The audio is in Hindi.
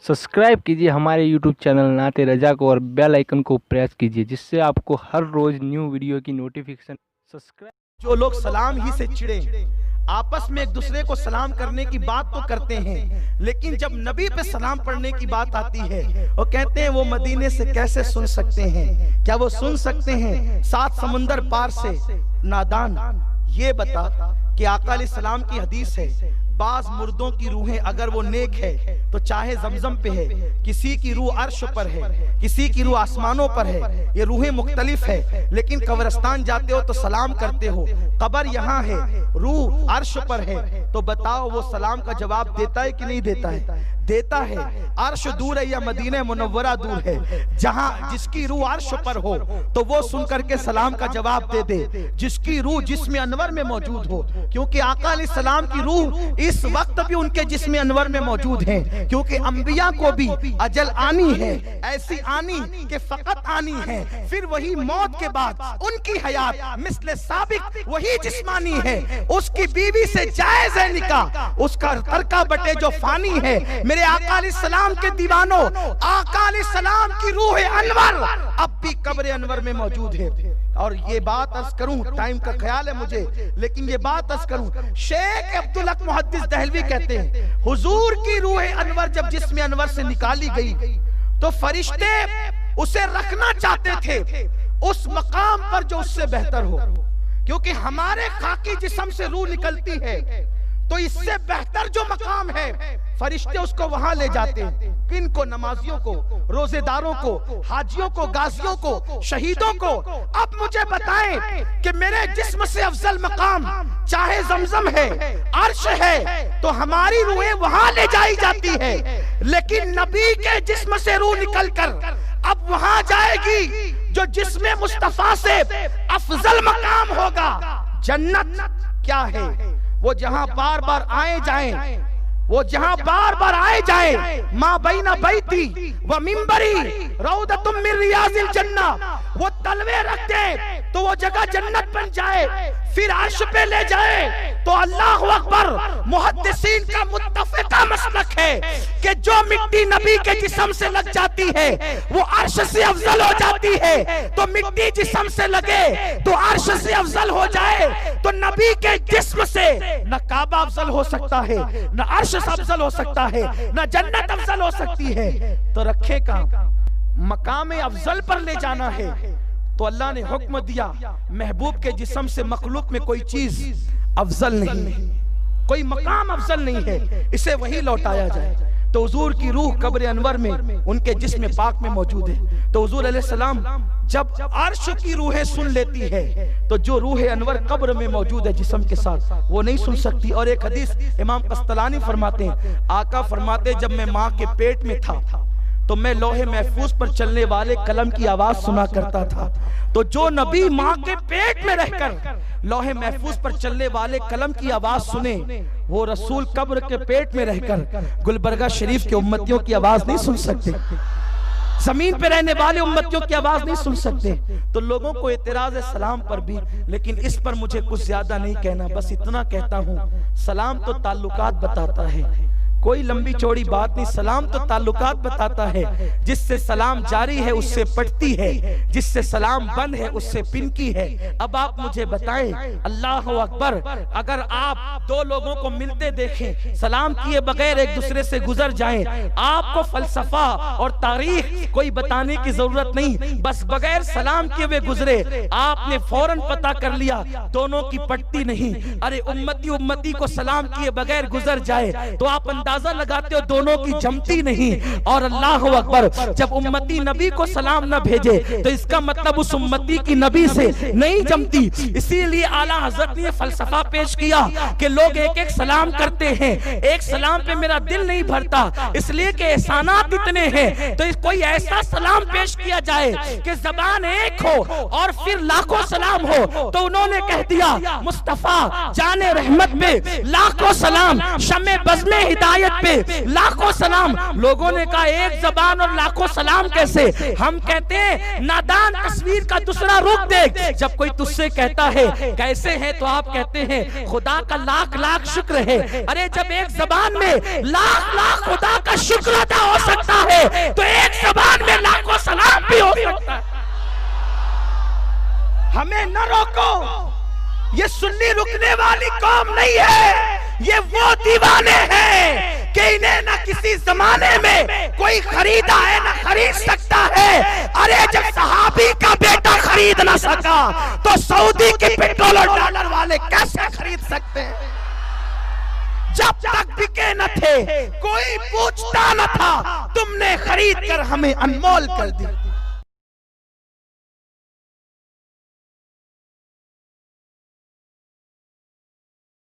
सब्सक्राइब कीजिए हमारे YouTube चैनल नाते रजा को और बेल आइकन को प्रेस कीजिए, जिससे आपको हर रोज न्यू वीडियो की नोटिफिकेशन। सब्सक्राइब। जो लोग सलाम ही से चिढ़े, आपस में एक दूसरे को सलाम करने की बात तो करते हैं, लेकिन जब नबी पे सलाम पढ़ने की बात आती है वो कहते हैं वो मदीने से कैसे सुन सकते हैं? क्या वो सुन सकते हैं 7 समुंदर पार से? नादान, ये बता कि आका अलैहिस्सलाम की हदीस है, बाज मुर्दों की रूहें अगर वो नेक है तो चाहे जमजम पे है, किसी की रूह अर्श पर है, किसी की रूह आसमानों पर है, ये रूहें मुख्तलिफ है, लेकिन कब्रिस्तान जाते हो तो सलाम करते हो। कब्र यहाँ है, रूह अर्श पर है, तो बताओ वो सलाम का जवाब देता है कि नहीं देता है? देता है। अर्श दूर है या मदीना मुनव्वरा दूर है? जहां जिसकी रूह अर्श पर हो तो वो सुन करके सलाम का जवाब दे दे, जिसकी रूह जिस्म अनवर में मौजूद हो, क्योंकि आका अलैहिस्सलाम की रूह इस वक्त भी उनके जिस्म अनवर में मौजूद है, क्योंकि अंबिया को भी अजल आनी है, ऐसी आनी कि फकत आनी है, फिर वही मौत के बाद उनकी हयात मिस्ले साबिक वही जिस्मानी है। उसकी बीवी से जायज है निकाह, उसका तरका बटे जो फानी है। मेरे आका अलैहिस्सलाम के दीवानों, आका अलैहिस्सलाम की रूह अनवर अब भी कब्र अनवर में मौजूद है। और ये बात अर्ज करूं, टाइम का ख्याल है मुझे, लेकिन ये बात अर्ज करूं, शेख अब्दुल हक मुहद्दिस दहलवी कहते हैं हुजूर की रूह अनवर जब जिस्म अनवर से निकाली गई तो फरिश्ते उसे रखना चाहते थे उस मकाम पर जो उससे बेहतर हो, क्योंकि हमारे खाकी जिस्म से रूह निकलती है तो इससे बेहतर जो मकाम है फरिश्ते उसको वहां ले जाते हैं। किन को? नमाजियों को, रोजेदारों को, हाजियों को, गाजियों को, शहीदों को। अब मुझे बताएं कि मेरे जिस्म से अफजल मकाम चाहे जमजम है, अर्श है, तो हमारी रूहें वहां ले जाई जाती है, लेकिन नबी के जिस्म से रूह निकलकर अब वहां जाएगी जो जिस्म मुस्तफा से अफजल मकाम होगा। जन्नत क्या है? वो जहां बार बार आए जाएं, वो जहां बार बार आए जाए, माँ बैना बैती व मिंबरी रौदतुम मिन रियाजिल जन्ना, वो तलवे रख दे तो वो जगह जन्नत बन जाए, फिर अर्श पे ले जाए तो अल्लाह अकबर। मुहद्दिसीन का मुत्तफिका मसलक है कि जो मिट्टी नबी के जिस्म से लग जाती है वो अर्श से अफजल हो जाती है, तो मिट्टी जिस्म से लगे तो अर्श से अफजल हो जाए। तो नबी के जिस्म से न काबा अफजल हो सकता है, न अर्श अफजल हो सकता है, न जन्नत अफजल हो सकती है। तो रखे का मकाम अफजल पर ले जाना है तो अल्लाह ने हुक्म दिया महबूब के जिस्म से मखलूक में कोई चीज अफजल नहीं, कोई मकाम अफजल नहीं है, इसे वही लौटाया जाए। तो हुजूर की रूह कब्र अनवर में उनके जिस्म पाक में मौजूद है। तो हुजूर अलैहिस्सलाम जब अर्श की रूहें सुन लेती है तो जो रूह अनवर कब्र में मौजूद है जिस्म के साथ वो नहीं सुन सकती। और एक हदीस इमाम कस्तलानी फरमाते हैं, आका फरमाते जब मैं माँ के पेट में था तो मैं लोहे महफूज पर चलने वाले कलम की आवाज सुना करता था। तो जो नबी माँ के पेट में रहकर लोहे महफूज पर चलने वाले कलम की आवाज सुने, वो रसूल कब्र के पेट में रहकर गुलबर्गा शरीफ के उम्मतियों की आवाज नहीं सुन सकते, जमीन पे रहने वाले उम्मतियों की आवाज नहीं सुन सकते। तो लोगों को एतराज है सलाम पर भी, लेकिन इस पर मुझे कुछ ज्यादा नहीं कहना, बस इतना कहता हूँ सलाम तो ताल्लुकात बताता है, कोई लंबी चौड़ी बात नहीं। सलाम तो ताल्लुकात बताता है, जिससे सलाम जारी है उससे पटती है, जिससे सलाम बंद है उससे पिनकी है। अब आप मुझे बताएं, अल्लाह अकबर, अगर आप दो लोगों को मिलते देखें सलाम किए बगैर एक दूसरे से गुजर जाएं, आपको फलसफा और तारीख कोई बताने की जरूरत नहीं, बस बगैर सलाम किए हुए गुजरे आपने फौरन पता कर लिया दोनों की पटती नहीं। अरे उम्मती उम्मती को सलाम किए बगैर गुजर जाए तो आप अंदाजा लगाते हो दोनों की जमती नहीं। और अल्लाह अकबर, जब उम्मती नबी को सलाम न भेजे तो इसका मतलब उस उम्मती की नबी से नहीं जमती। इसीलिए आला हजरत ने फलसफा पेश किया कि लोग एक एक सलाम करते हैं, एक सलाम पे मेरा दिल नहीं भरता, इसलिए कि एहसानात इतने हैं। तो कोई ऐसा सलाम पेश किया जाए कि जबान एक हो और फिर लाखों सलाम हो। तो उन्होंने कह दिया मुस्तफा जाने रहमत पे लाखों सलाम, शमे बज़्मे हिदायत आयत पे लाखों सलाम। लोगों ने कहा एक जबान और लाखों सलाम कैसे? हम कहते हैं नादान तस्वीर का दूसरा रूप देख। जब कोई तुझसे कहता है कैसे है तो आप कहते हैं खुदा का लाख लाख शुक्र है। अरे जब एक जबान में लाख लाख खुदा का शुक्र अदा हो सकता है तो एक जबान में लाखों सलाम भी हो सकता है। हमें न रोको, ये सुन्नी रुकने वाली कौम नहीं है, ये वो दीवाने हैं कि इन्हें ना किसी जमाने में कोई खरीदा है ना खरीद सकता है। अरे जब सहाबी का बेटा खरीद ना सका तो सऊदी के पेट्रोल और डॉलर वाले कैसे खरीद सकते हैं? जब तक बिके न थे कोई पूछता न था, तुमने खरीद कर हमें अनमोल कर दी।